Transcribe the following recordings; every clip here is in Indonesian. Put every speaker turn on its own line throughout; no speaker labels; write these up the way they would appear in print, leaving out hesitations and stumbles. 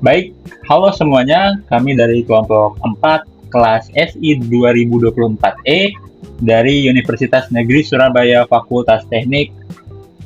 Baik, halo semuanya, kami dari kelompok 4 kelas SI 2024E dari Universitas Negeri Surabaya Fakultas Teknik,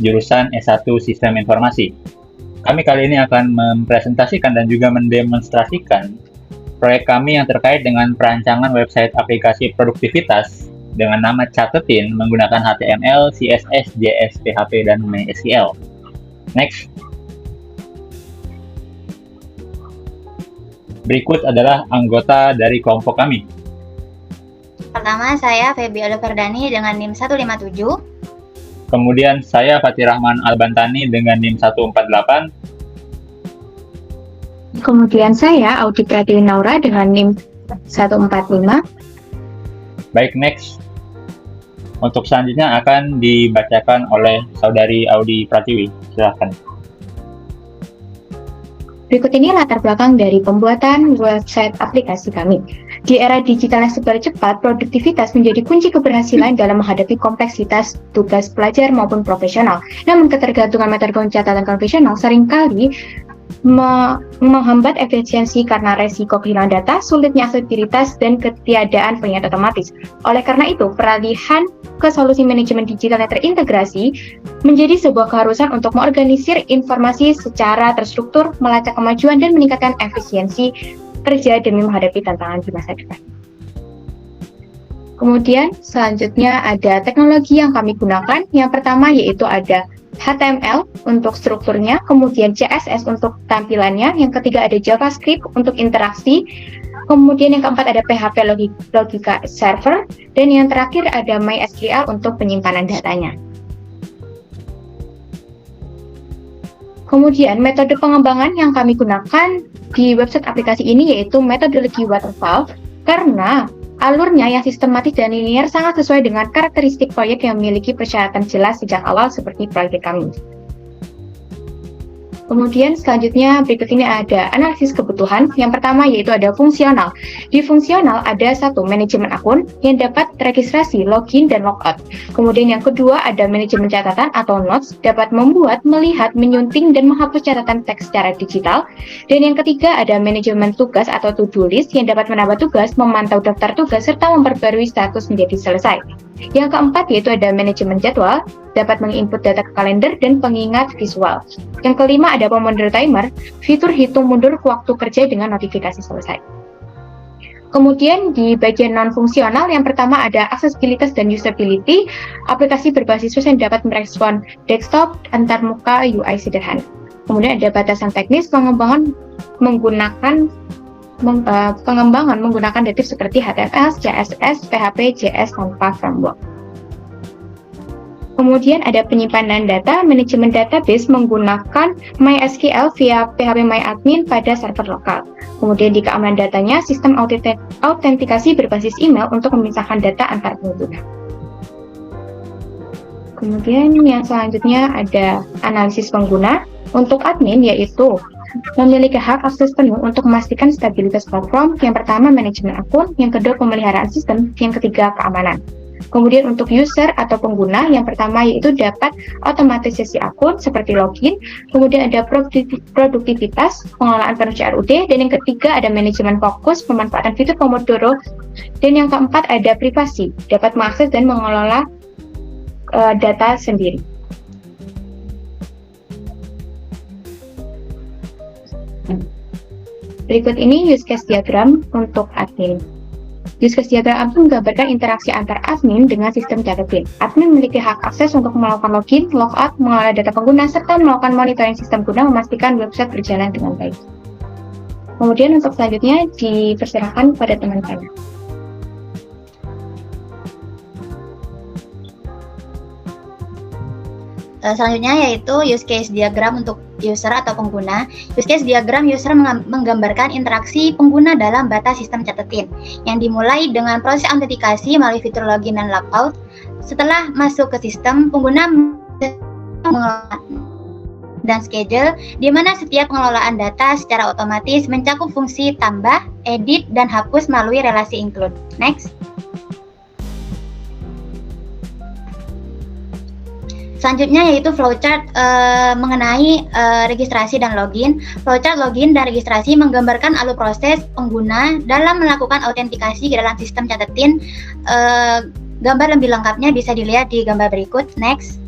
jurusan S1 Sistem Informasi. Kami kali ini akan mempresentasikan dan juga mendemonstrasikan proyek kami yang terkait dengan perancangan website aplikasi produktivitas dengan nama Catetin menggunakan HTML, CSS, JS, PHP, dan MySQL. Next. Berikut adalah anggota dari kelompok kami.
Pertama, saya Feby Alverdani dengan NIM 157.
Kemudian saya Fatih Rahman Albantani dengan NIM 148.
Kemudian saya Audi Pratiwi Naura dengan NIM 145.
Baik, next. Untuk selanjutnya akan dibacakan oleh Saudari Audi Pratiwi. Silakan.
Berikut ini latar belakang dari pembuatan website aplikasi kami. Di era digital yang serba cepat, produktivitas menjadi kunci keberhasilan dalam menghadapi kompleksitas tugas pelajar maupun profesional. Namun ketergantungan metode pencatatan konvensional seringkali menghambat efisiensi karena resiko kehilangan data, sulitnya aksesibilitas, dan ketiadaan pengingat otomatis. Oleh karena itu, peralihan ke solusi manajemen digital yang terintegrasi menjadi sebuah keharusan untuk mengorganisir informasi secara terstruktur, melacak kemajuan, dan meningkatkan efisiensi kerja demi menghadapi tantangan di masa depan. Kemudian, selanjutnya ada teknologi yang kami gunakan. Yang pertama yaitu ada HTML untuk strukturnya, kemudian CSS untuk tampilannya, yang ketiga ada JavaScript untuk interaksi, kemudian yang keempat ada PHP logika server, dan yang terakhir ada MySQL untuk penyimpanan datanya. Kemudian metode pengembangan yang kami gunakan di website aplikasi ini yaitu metodologi waterfall, karena alurnya yang sistematis dan linear sangat sesuai dengan karakteristik proyek yang memiliki persyaratan jelas sejak awal seperti proyek kami. Kemudian selanjutnya berikut ini ada analisis kebutuhan. Yang pertama yaitu ada fungsional. Di fungsional ada satu manajemen akun yang dapat registrasi, login, dan logout. Kemudian yang kedua ada manajemen catatan atau notes, dapat membuat, melihat, menyunting, dan menghapus catatan teks secara digital. Dan yang ketiga ada manajemen tugas atau to-do list yang dapat menambah tugas, memantau daftar tugas, serta memperbarui status menjadi selesai. Yang keempat yaitu ada manajemen jadwal, dapat menginput data ke kalender dan pengingat visual. Yang kelima ada pomodoro timer, fitur hitung mundur waktu kerja dengan notifikasi selesai. Kemudian di bagian non-fungsional, yang pertama ada aksesibilitas dan usability, aplikasi berbasis web yang dapat merespon desktop, antarmuka, UI sederhana. Kemudian ada batasan teknis, pengembangan menggunakan native seperti HTML, CSS, PHP, JS tanpa framework. Kemudian ada penyimpanan data, manajemen database menggunakan MySQL via phpMyAdmin pada server lokal. Kemudian di keamanan datanya, sistem autentikasi berbasis email untuk memisahkan data antar pengguna. Kemudian yang selanjutnya ada analisis pengguna. Untuk admin yaitu memiliki hak akses penuh untuk memastikan stabilitas platform. Yang pertama manajemen akun, yang kedua pemeliharaan sistem, yang ketiga keamanan. Kemudian untuk user atau pengguna, yang pertama yaitu dapat otomatisasi akun seperti login, kemudian ada produktivitas, pengelolaan penuh CRUD, dan yang ketiga ada manajemen fokus, pemanfaatan fitur Pomodoro, dan yang keempat ada privasi, dapat mengakses dan mengelola data sendiri. Berikut ini use case diagram untuk admin. Use case diagram menggambarkan interaksi antar admin dengan sistem Catetin. Admin memiliki hak akses untuk melakukan login, logout, mengelola data pengguna, serta melakukan monitoring sistem guna memastikan website berjalan dengan baik. Kemudian untuk selanjutnya dipersilakan pada teman-teman.
Selanjutnya yaitu use case diagram untuk user atau pengguna. Use case diagram user menggambarkan interaksi pengguna dalam batas sistem Catetin yang dimulai dengan proses autentikasi melalui fitur login dan logout. Setelah masuk ke sistem, pengguna mengelola dan schedule, di mana setiap pengelolaan data secara otomatis mencakup fungsi tambah, edit, dan hapus melalui relasi include. Next. Selanjutnya yaitu flowchart mengenai registrasi dan login. Flowchart login dan registrasi menggambarkan alur proses pengguna dalam melakukan autentikasi ke dalam sistem Catatin. Gambar lebih lengkapnya bisa dilihat di gambar berikut. Next.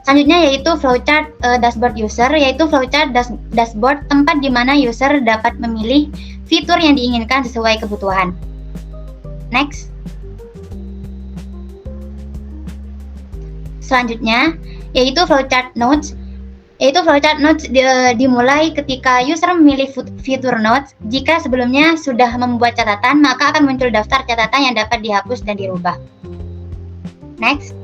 Selanjutnya yaitu flowchart dashboard user, yaitu flowchart dashboard tempat di mana user dapat memilih fitur yang diinginkan sesuai kebutuhan. Next. Selanjutnya yaitu flowchart notes. Yaitu flowchart notes dimulai ketika user memilih fitur notes. Jika sebelumnya sudah membuat catatan, maka akan muncul daftar catatan yang dapat dihapus dan dirubah. Next.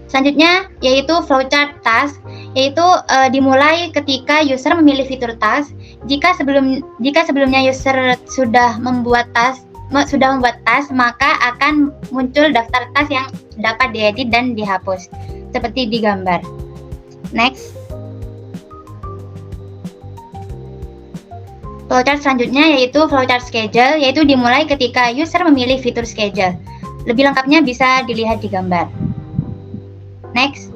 Selanjutnya yaitu flowchart task, yaitu dimulai ketika user memilih fitur task. Jika sebelumnya user sudah membuat task, maka akan muncul daftar task yang dapat diedit dan dihapus, seperti di gambar. Next. Flowchart selanjutnya yaitu flowchart schedule, yaitu dimulai ketika user memilih fitur schedule. Lebih lengkapnya bisa dilihat di gambar. Next.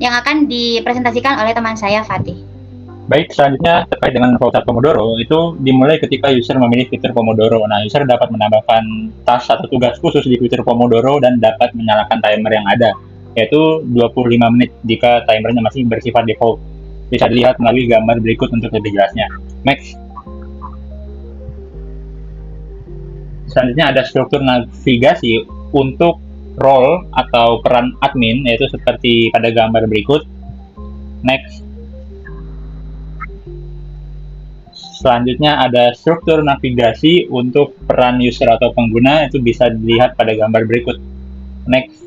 Yang akan dipresentasikan oleh teman saya, Fatih.
Baik, selanjutnya terkait dengan flowchart Pomodoro, itu dimulai ketika user memilih fitur Pomodoro. Nah, user dapat menambahkan task atau tugas khusus di fitur Pomodoro dan dapat menyalakan timer yang ada, yaitu 25 menit jika timernya masih bersifat default. Bisa dilihat melalui gambar berikut untuk lebih jelasnya. Next. Selanjutnya ada struktur navigasi untuk role atau peran admin, yaitu seperti pada gambar berikut. Next. Selanjutnya ada struktur navigasi untuk peran user atau pengguna, itu bisa dilihat pada gambar berikut. Next.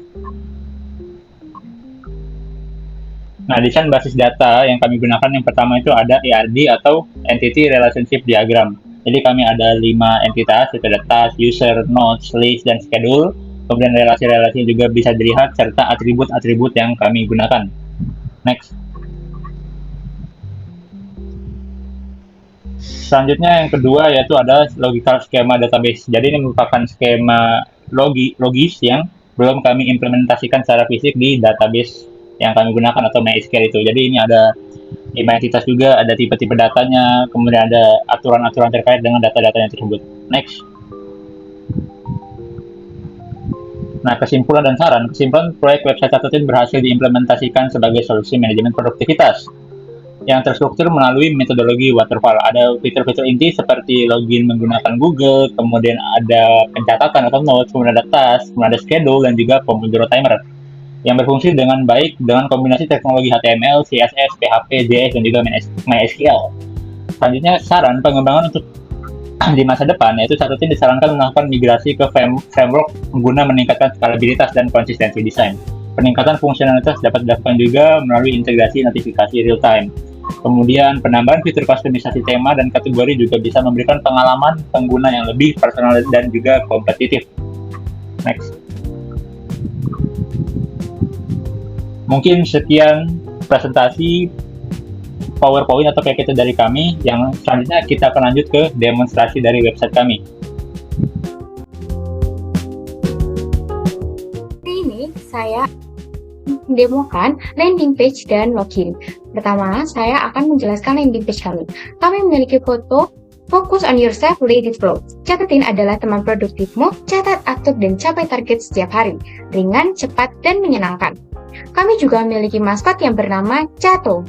Nah, desain basis data yang kami gunakan yang pertama itu ada ERD atau Entity Relationship Diagram. Jadi kami ada 5 entitas, yaitu ada task, user, nodes, list, dan schedule. Kemudian relasi-relasi juga bisa dilihat serta atribut-atribut yang kami gunakan. Next. Selanjutnya yang kedua yaitu ada logical schema database. Jadi ini merupakan skema logis yang belum kami implementasikan secara fisik di database yang kami gunakan atau MySQL itu. Jadi ini ada 5 entitas juga, ada tipe-tipe datanya, kemudian ada aturan-aturan terkait dengan data-datanya tersebut. Next. Nah, kesimpulan dan saran. Kesimpulan, proyek website Catatin berhasil diimplementasikan sebagai solusi manajemen produktivitas yang terstruktur melalui metodologi waterfall. Ada fitur-fitur inti seperti login menggunakan Google, kemudian ada pencatatan atau notes, kemudian ada task, kemudian ada schedule, dan juga Pomodoro timer yang berfungsi dengan baik dengan kombinasi teknologi HTML, CSS, PHP, JS, dan juga MySQL. Selanjutnya, saran pengembangan untuk di masa depan, yaitu Catatin disarankan melakukan migrasi ke framework guna meningkatkan skalabilitas dan konsistensi desain. Peningkatan fungsionalitas dapat dilakukan juga melalui integrasi notifikasi real-time. Kemudian penambahan fitur kustomisasi tema dan kategori juga bisa memberikan pengalaman pengguna yang lebih personal dan juga kompetitif. Next. Mungkin sekian presentasi PowerPoint atau PPT dari kami. Yang selanjutnya kita akan lanjut ke demonstrasi dari website kami.
Ini saya mendemokan landing page dan login. Pertama, saya akan menjelaskan landing page kami. Kami memiliki foto Focus on yourself, let it flow. Catatin adalah teman produktifmu, catat, atur, dan capai target setiap hari. Ringan, cepat, dan menyenangkan. Kami juga memiliki maskot yang bernama Cato.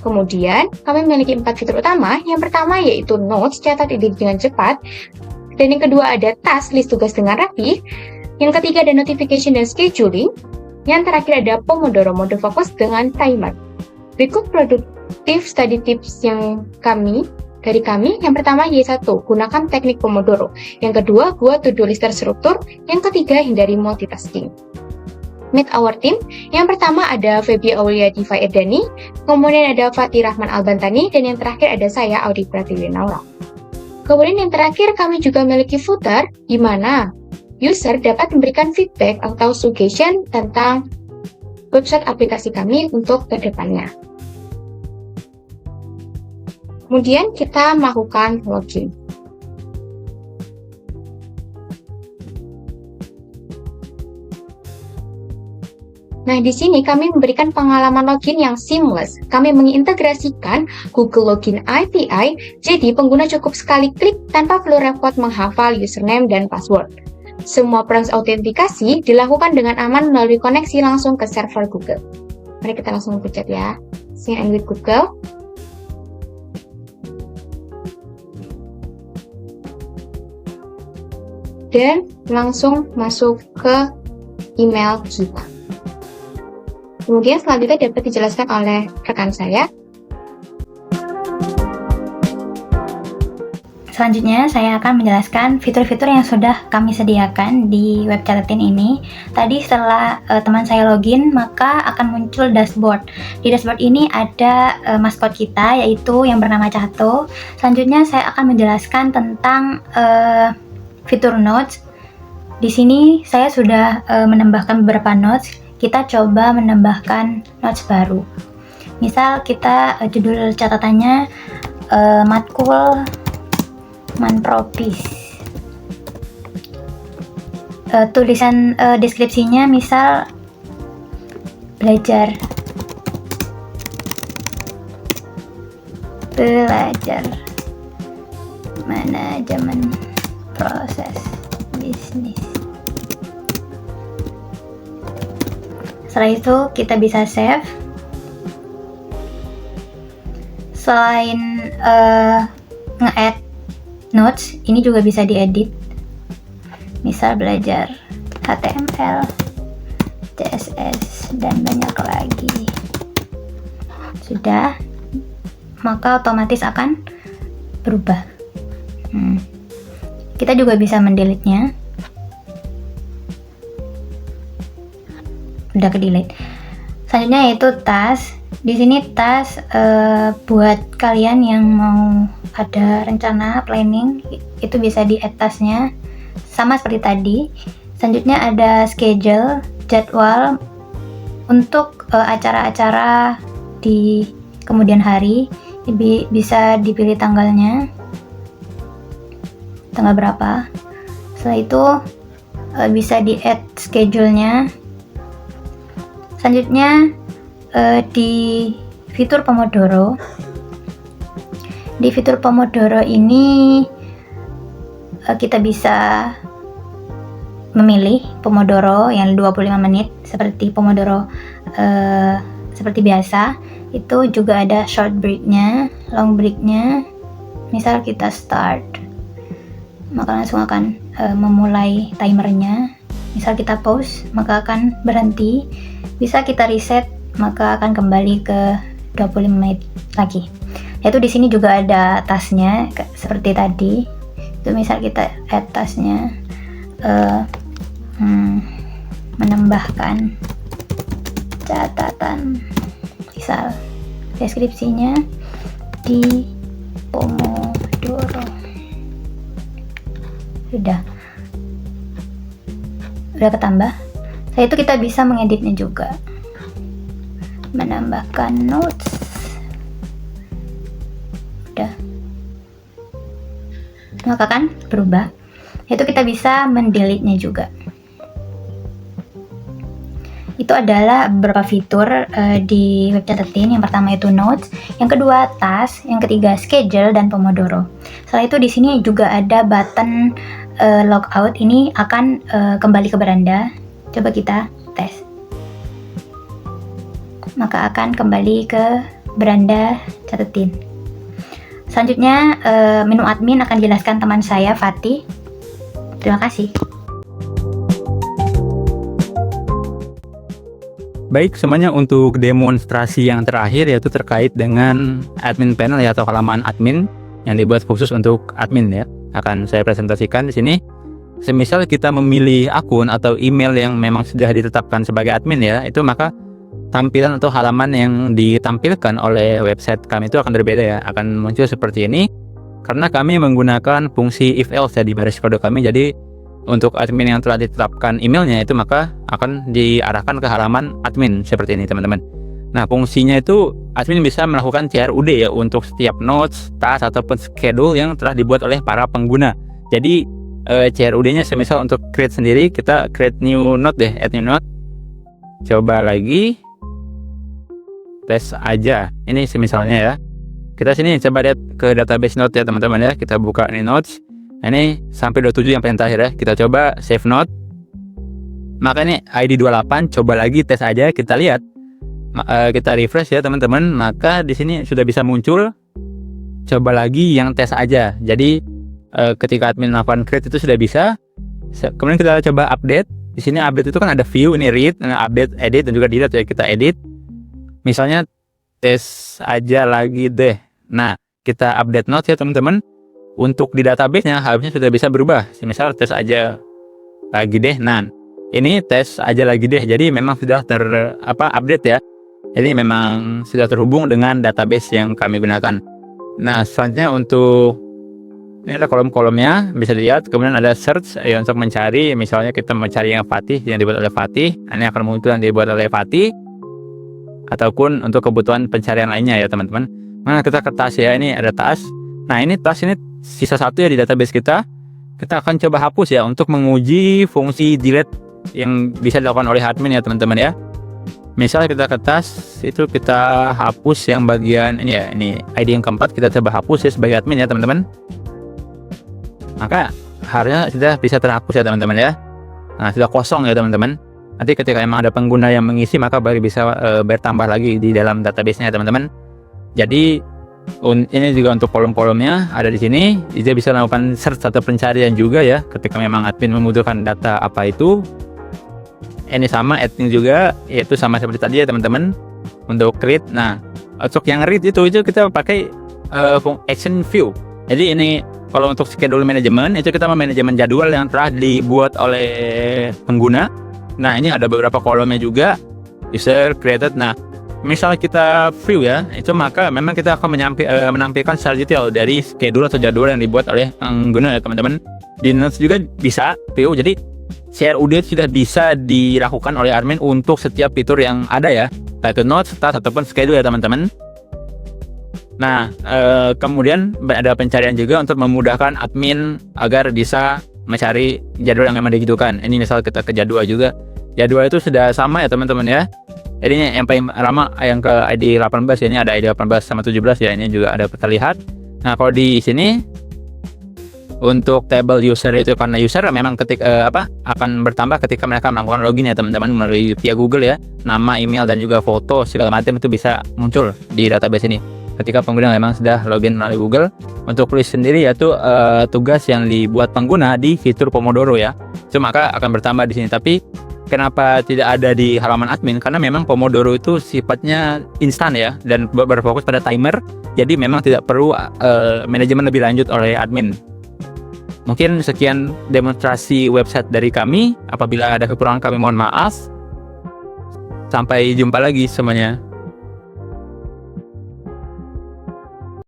Kemudian, kami memiliki 4 fitur utama. Yang pertama yaitu Notes, catat ide dengan cepat. Dan yang kedua ada Task, list tugas dengan rapi. Yang ketiga ada Notification dan Scheduling. Yang terakhir ada Pomodoro, mode fokus dengan timer. Berikut produktif study tips dari kami. Yang pertama Y1, gunakan teknik Pomodoro. Yang kedua, buat to-do list terstruktur. Yang ketiga, hindari multitasking. Meet our team. Yang pertama ada Feby Aulia Diva Erdani, kemudian ada Fatih Rahman Albantani, dan yang terakhir ada saya, Audi Pratiwi Naura. Kemudian yang terakhir kami juga memiliki footer, di mana user dapat memberikan feedback atau suggestion tentang website aplikasi kami untuk ke depannya. Kemudian kita melakukan login. Nah, di sini kami memberikan pengalaman login yang seamless. Kami mengintegrasikan Google Login API, jadi pengguna cukup sekali klik tanpa perlu repot menghafal username dan password. Semua proses autentikasi dilakukan dengan aman melalui koneksi langsung ke server Google. Mari kita langsung pencet ya, sign in with Google. Dan langsung masuk ke email kita. Kemudian selanjutnya dapat dijelaskan oleh rekan saya.
Selanjutnya, saya akan menjelaskan fitur-fitur yang sudah kami sediakan di web Catatin ini. Tadi setelah teman saya login, maka akan muncul dashboard. Di dashboard ini ada maskot kita, yaitu yang bernama Cato. Selanjutnya, saya akan menjelaskan tentang fitur notes. Di sini saya sudah menambahkan beberapa notes. Kita coba menambahkan notes baru. Misal kita judul catatannya matkul Manpropis. Tulisan deskripsinya misal belajar manajemen proses bisnis. Setelah itu kita bisa save. Selain nge-add notes, ini juga bisa diedit. Misal belajar HTML, CSS, dan banyak lagi. Sudah, maka otomatis akan berubah. Kita juga bisa mendelete-nya. Udah ke-delete. Selanjutnya yaitu task. Di sini task buat kalian yang mau ada rencana planning, itu bisa di add tasknya sama seperti tadi. Selanjutnya ada schedule, jadwal untuk acara-acara di kemudian hari. Bisa dipilih tanggalnya, tanggal berapa. Setelah itu bisa di add schedule-nya. Selanjutnya di fitur Pomodoro. Di fitur Pomodoro ini kita bisa memilih Pomodoro yang 25 menit seperti Pomodoro seperti biasa. Itu juga ada short break-nya, long break-nya. Misal kita start, maka langsung akan memulai timernya. Misal kita pause, maka akan berhenti. Bisa kita reset, maka akan kembali ke 25 menit lagi. Itu di sini juga ada tasnya seperti tadi. Itu misal kita add tasnya, menambahkan catatan, misal deskripsinya di Pomodoro. Sudah ketambah. Setelah itu kita bisa mengeditnya juga, menambahkan notes. Udah, maka kan berubah. Itu kita bisa mendelete-nya juga. Itu adalah beberapa fitur di web Catatin. Yang pertama itu notes, yang kedua task, yang ketiga schedule dan Pomodoro. Setelah itu di sini juga ada button logout. Ini akan kembali ke beranda. Coba kita tes. Maka akan kembali ke beranda Catatin. Selanjutnya menu admin akan dijelaskan teman saya Fatih. Terima kasih.
Baik, semuanya untuk demonstrasi yang terakhir yaitu terkait dengan admin panel ya, atau halaman admin yang dibuat khusus untuk admin ya. Akan saya presentasikan di sini. Semisal kita memilih akun atau email yang memang sudah ditetapkan sebagai admin ya, itu maka tampilan atau halaman yang ditampilkan oleh website kami itu akan berbeda ya, akan muncul seperti ini karena kami menggunakan fungsi if else ya di baris kode kami. Jadi untuk admin yang telah ditetapkan emailnya itu maka akan diarahkan ke halaman admin seperti ini teman-teman.
Nah, fungsinya itu admin bisa melakukan CRUD ya untuk setiap notes, task ataupun schedule yang telah dibuat oleh para pengguna. Jadi CRUD-nya semisal untuk create sendiri, kita create new note deh, add new note. Coba lagi tes aja. Ini semisalnya ya. Kita sini coba lihat ke database note ya teman-teman ya. Kita buka ini notes. Nah, ini sampai 27 yang paling terakhir ya. Kita coba save note. Maka ini ID 28, coba lagi tes aja, kita lihat. Kita refresh ya teman-teman. Maka di sini sudah bisa muncul. Coba lagi yang tes aja. Jadi ketika admin melakukan create itu sudah bisa. Kemudian kita coba update. Di sini update itu kan ada view, ini read, update, edit dan juga delete ya. Kita edit. Misalnya tes aja lagi deh. Nah, kita update notes ya teman-teman. Untuk di database-nya harusnya sudah bisa berubah. Misal tes aja lagi deh. Nah, ini tes aja lagi deh. Jadi memang sudah update ya. Jadi memang sudah terhubung dengan database yang kami gunakan. Nah, selanjutnya untuk ini ada kolom-kolomnya, bisa dilihat. Kemudian ada search ya, untuk mencari. Misalnya kita mencari yang Fatih, yang dibuat oleh Fatih. Ini akan muncul yang dibuat oleh Fatih. Ataupun untuk kebutuhan pencarian lainnya ya teman-teman. Nah, kita ke task ya, ini ada task. Nah, ini task ini sisa satu ya di database kita. Kita akan coba hapus ya untuk menguji fungsi delete yang bisa dilakukan oleh admin ya teman-teman ya. Misalnya kita ke task, itu kita hapus yang bagian ini ya, ini ID yang keempat, kita coba hapus ya sebagai admin ya teman-teman. Maka harusnya sudah bisa terhapus ya teman-teman ya. Nah, sudah kosong ya teman-teman. Nanti ketika emang ada pengguna yang mengisi, maka baru bisa bertambah lagi di dalam database-nya teman-teman. Jadi ini juga untuk kolom-kolomnya ada di sini. Dia bisa melakukan search atau pencarian juga ya ketika memang admin membutuhkan data apa itu. Ini sama admin juga, yaitu sama seperti tadi ya teman-teman. Untuk read, nah untuk yang read itu kita pakai action view. Jadi ini kalau untuk schedule management itu kita memanajemen jadwal yang telah dibuat oleh pengguna. Nah, ini ada beberapa kolomnya juga, user created. Nah, misal kita view ya, itu maka memang kita akan menampilkan secara detail dari schedule atau jadwal yang dibuat oleh pengguna ya teman-teman. Di notes juga bisa view. Jadi CRUD sudah bisa dilakukan oleh admin untuk setiap fitur yang ada ya, baik itu notes, task ataupun schedule ya teman-teman. Nah, kemudian ada pencarian juga untuk memudahkan admin agar bisa mencari jadwal yang memang dibutuhkan. Ini misal kita ke jadwal juga. Jadwal itu sudah sama ya teman-teman ya. Jadi yang paling lama yang ke ID 18 ya, ini ada ID 18 sama 17 ya, ini juga ada terlihat. Nah, kalau di sini untuk table user itu karena user memang akan bertambah ketika mereka melakukan login ya teman-teman melalui via Google ya. Nama, email dan juga foto segala macam itu bisa muncul di database ini ketika pengguna memang sudah login melalui Google. Untuk list sendiri yaitu tugas yang dibuat pengguna di fitur Pomodoro ya. Itu maka akan bertambah di sini. Tapi kenapa tidak ada di halaman admin? Karena memang Pomodoro itu sifatnya instan ya dan berfokus pada timer. Jadi memang tidak perlu manajemen lebih lanjut oleh admin. Mungkin sekian demonstrasi website dari kami. Apabila ada kekurangan kami mohon maaf. Sampai jumpa lagi semuanya.